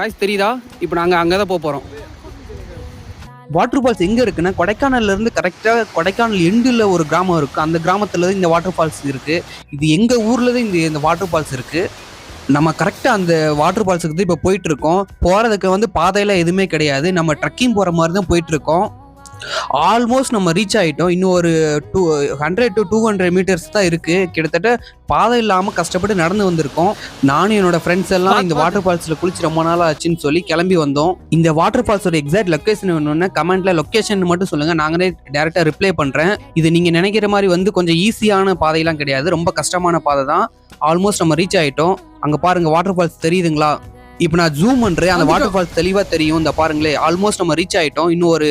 Guys தெரியுதா? இப்போ நாங்கள் அங்கே தான் போகிறோம். வாட்டர் ஃபால்ஸ் எங்கே இருக்குன்னா, கொடைக்கானல்லேருந்து கரெக்டாக கொடைக்கானல் எண்டில் ஒரு கிராமம் இருக்குது. அந்த கிராமத்தில் தான் இந்த வாட்டர் ஃபால்ஸ் இருக்குது. இது எங்கள் ஊரில் தான் இந்த வாட்டர் ஃபால்ஸ் இருக்குது. நம்ம கரெக்டாக அந்த வாட்டர் ஃபால்ஸுக்கு தான் இப்போ போயிட்டுருக்கோம். போகிறதுக்கு பாதையெல்லாம் எதுவுமே கிடையாது. நம்ம ட்ரக்கிங் போகிற மாதிரி தான் போயிட்டுருக்கோம். ஆல்மோஸ்ட் நம்ம ரீச் ஆகிட்டோம். இன்னும் ஒரு 100 to 200 மீட்டர்ஸ் தான் இருக்குது. கிட்டத்தட்ட பாதை இல்லாமல் கஷ்டப்பட்டு நடந்து வந்திருக்கோம். நானும் என்னோட ஃப்ரெண்ட்ஸ் எல்லாம் இந்த வாட்டர் ஃபால்ஸில் குளிச்சு ரொம்ப நாள் ஆச்சுன்னு சொல்லி கிளம்பி வந்தோம். இந்த வாட்டர் ஃபால்ஸோட எக்ஸாக்ட் லொக்கேஷன் வேணும்னா கமெண்ட்டில் லொக்கேஷன் மட்டும் சொல்லுங்கள். நாங்களே டேரெக்டாக ரிப்ளை பண்ணுறேன். இது நீங்கள் நினைக்கிற மாதிரி கொஞ்சம் ஈஸியான பாதையெல்லாம் கிடையாது. ரொம்ப கஷ்டமான பாதை தான். ஆல்மோஸ்ட் நம்ம ரீச் ஆகிட்டோம். அங்கே பாருங்கள் வாட்டர் ஃபால்ஸ் தெரியுதுங்களா? இப்போ நான் ஜூம் பண்ணுறேன். அந்த வாட்டர் ஃபால்ஸ் தெளிவாக தெரியும். இந்த பாருங்களே ஆல்மோஸ்ட் நம்ம ரீச் ஆகிட்டோம். இன்னும் ஒரு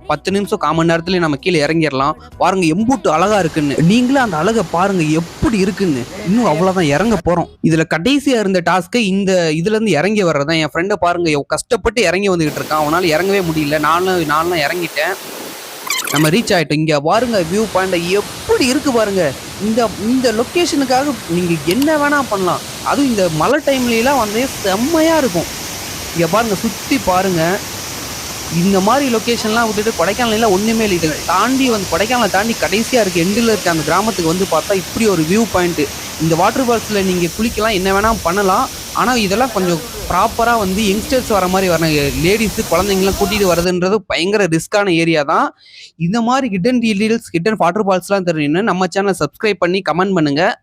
10 நிமிஷம் 1/4 மணி நேரத்துல நம்ம கீழே இறங்கிடலாம். பாருங்க எம்பூட்டு அழகா இருக்குன்னு. நீங்களும் அந்த அழகை பாருங்க எப்படி இருக்குன்னு. இன்னும் அவ்வளவுதான், இறங்க போறோம். இதுல கடைசியா இருந்த டாஸ்க்கு இந்த இதுல இருந்து இறங்கி வர்றதான். என் ஃப்ரெண்டை பாருங்க கஷ்டப்பட்டு இறங்கி வந்துகிட்டு இருக்கான். அவனால இறங்கவே முடியல. நானும் இறங்கிட்டேன். நம்ம ரீச் ஆயிட்டோம். இங்க பாருங்க வியூ பாயிண்ட் எப்படி இருக்கு பாருங்க. இந்த லொக்கேஷனுக்காக நீங்க என்ன வேணா பண்ணலாம். அதுவும் இந்த மழை டைம்லாம் செம்மையா இருக்கும். இங்க பாருங்க சுத்தி பாருங்க. இந்த மாதிரி லொக்கேஷன்லாம் விட்டுட்டு கொடைக்கானலாம் ஒன்றுமே இல்லை. இதை தாண்டி கொடைக்கானலை தாண்டி கடைசியாக இருக்குது எண்டில் இருக்க அந்த கிராமத்துக்கு பார்த்தா இப்படி ஒரு வியூ பாயிண்ட்டு. இந்த வாட்டர் ஃபால்ஸில் நீங்கள் குளிக்கலாம், என்ன வேணால் பண்ணலாம். ஆனால் இதெல்லாம் கொஞ்சம் ப்ராப்பராக யங்ஸ்டர்ஸ் வர மாதிரி வரணும். லேடிஸு குழந்தைங்களாம் கூட்டிகிட்டு வரதுன்றது பயங்கர ரிஸ்க்கான ஏரியா தான். இந்த மாதிரி ஹிடன் டீடெயில்ஸ், ஹிடன் வாட்டர் ஃபால்ஸ்லாம் தெரியும்னு நம்ம சேனலை சப்ஸ்கிரைப் பண்ணி கமெண்ட் பண்ணுங்கள்.